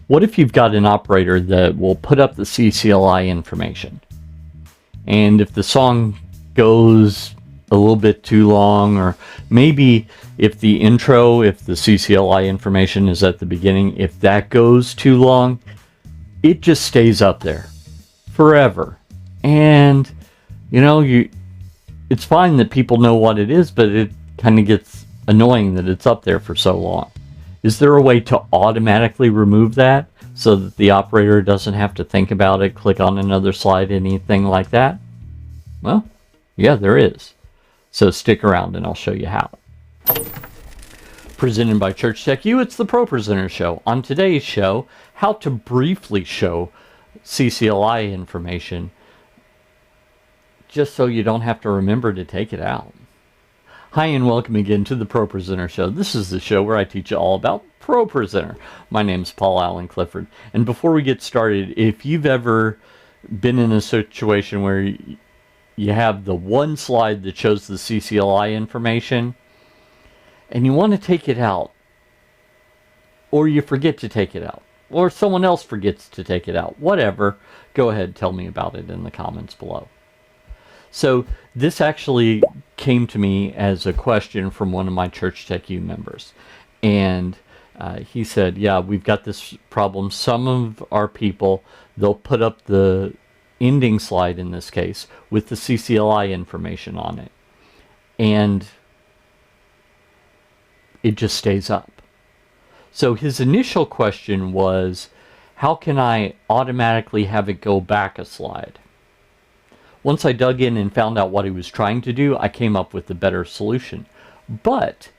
What if you've got an operator that will put up the CCLI information, and if the song goes a little bit too long, or maybe if the intro, if the CCLI information is at the beginning, if that goes too long, it just stays up there forever. And it's fine that people know what it is, but it kind of gets annoying that it's up there for so long. Is there a way to automatically remove that so that the operator doesn't have to think about it, click on another slide, anything like that? Well, yeah, there is. So stick around and I'll show you how. Presented by ChurchTechU, it's the ProPresenter show. On today's show, how to briefly show CCLI information just so you don't have to remember to take it out. Hi and welcome again to the ProPresenter show. This is the show where I teach you all about ProPresenter. My name's Paul Allen Clifford. And before we get started, if you've ever been in a situation where you have the one slide that shows the CCLI information and you want to take it out, or you forget to take it out, or someone else forgets to take it out, whatever, go ahead, tell me about it in the comments below. So this actually came to me as a question from one of my ChurchTechU members. And he said, yeah, we've got this problem. Some of our people, they'll put up the ending slide in this case with the CCLI information on it. And it just stays up. So his initial question was, how can I automatically have it go back a slide? Once I dug in and found out what he was trying to do, I came up with a better solution. But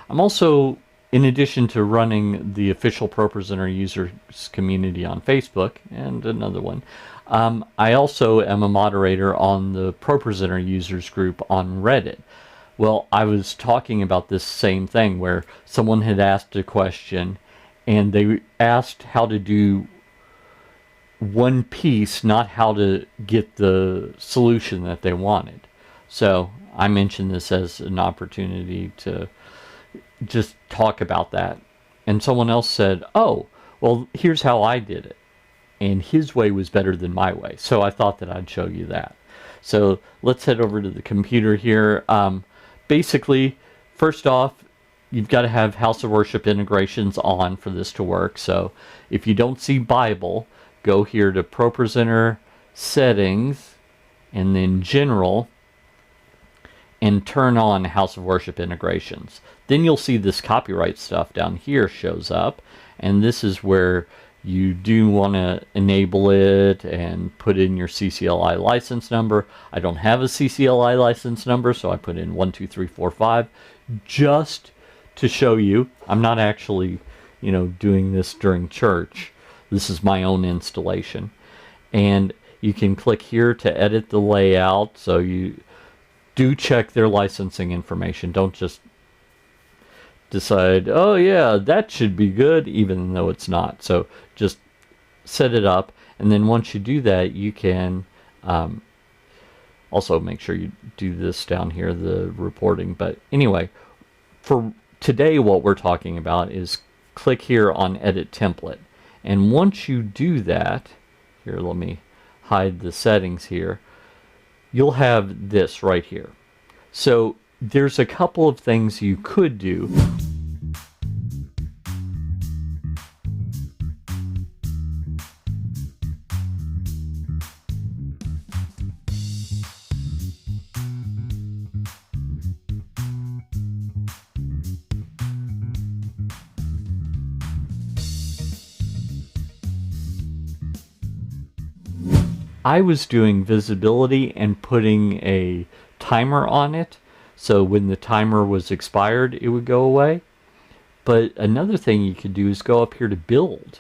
I'm also, in addition to running the official ProPresenter users community on Facebook and another one, I also am a moderator on the ProPresenter users group on Reddit. Well, I was talking about this same thing where someone had asked a question and they asked how to do one piece, not how to get the solution that they wanted. So I mentioned this as an opportunity to just talk about that. And someone else said, oh, well, here's how I did it. And his way was better than my way. So I thought that I'd show you that. So let's head over to the computer here. Basically, first off, you've got to have House of Worship integrations on for this to work. So if you don't see Bible, go here to ProPresenter Settings and then General and turn on House of Worship integrations. Then you'll see this copyright stuff down here shows up, and this is where you do want to enable it and put in your CCLI license number. I don't have a CCLI license number, so I put in 12345 just to show you. I'm not actually, doing this during church. This is my own installation. And you can click here to edit the layout. So you do check their licensing information. Don't just decide, oh yeah, that should be good, even though it's not. So just set it up. And then once you do that, you can also make sure you do this down here, the reporting. But anyway, for today, what we're talking about is click here on Edit Template. And once you do that, here, let me hide the settings here, you'll have this right here. So there's a couple of things you could do. I was doing visibility and putting a timer on it, so when the timer was expired, it would go away. But another thing you could do is go up here to build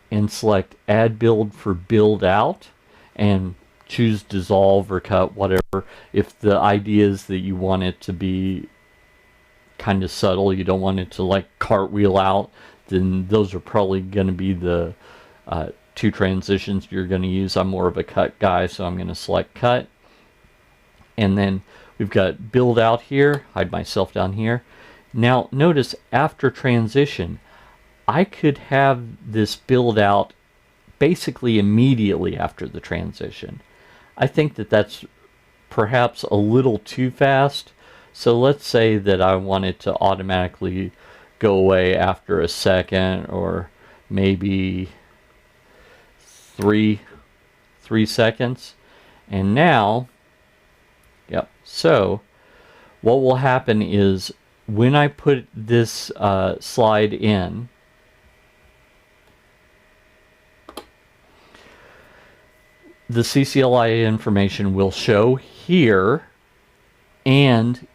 and select add build for build out and choose dissolve or cut, whatever. If the idea is that you want it to be kind of subtle, you don't want it to like cartwheel out, then those are probably going to be the two transitions you're going to use. I'm more of a cut guy, so I'm going to select cut. And then we've got build out here, hide myself down here. Now notice after transition, I could have this build out basically immediately after the transition. I think that that's perhaps a little too fast. So let's say that I want it to automatically go away after a second, or maybe three seconds. And now, yep, so what will happen is when I put this slide in, the CCLI information will show here, and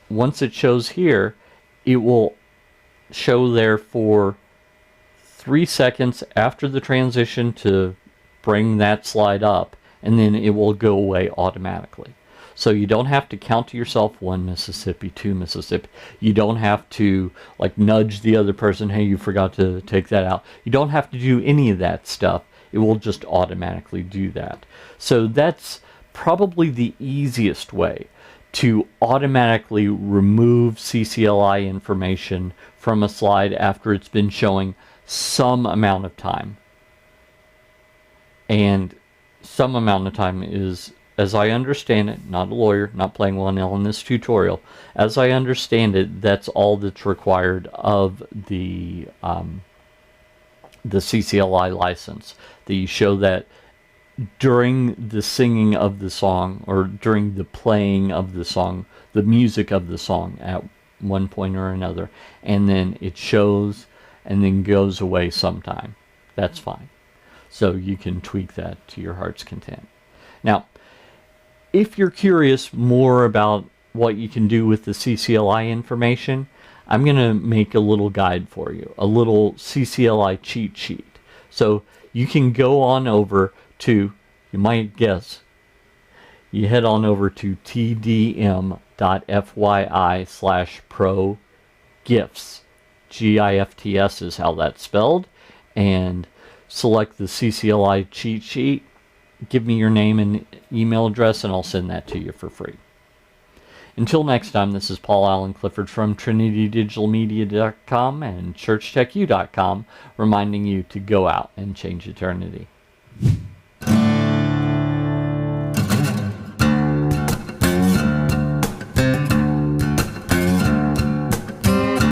once it shows here, it will show there for 3 seconds after the transition to bring that slide up, and then it will go away automatically. So you don't have to count to yourself 1 Mississippi, 2 Mississippi. You don't have to like nudge the other person, hey, you forgot to take that out. You don't have to do any of that stuff. It will just automatically do that. So that's probably the easiest way to automatically remove CCLI information from a slide after it's been showing some amount of time. And some amount of time is, as I understand it, not a lawyer, not playing 1L in this tutorial, as I understand it, that's all that's required of the CCLI license. That you show that during the singing of the song, or during the playing of the song, the music of the song at one point or another, and then it shows and then goes away sometime. That's fine. So you can tweak that to your heart's content. Now, if you're curious more about what you can do with the CCLI information, I'm going to make a little guide for you, a little CCLI cheat sheet. So you can go on over to, you might guess, you head on over to tdm.fyi/pro-gifts. GIFTS is how that's spelled. And select the CCLI cheat sheet. Give me your name and email address, and I'll send that to you for free. Until next time, this is Paul Allen Clifford from TrinityDigitalMedia.com and ChurchTechU.com, reminding you to go out and change eternity.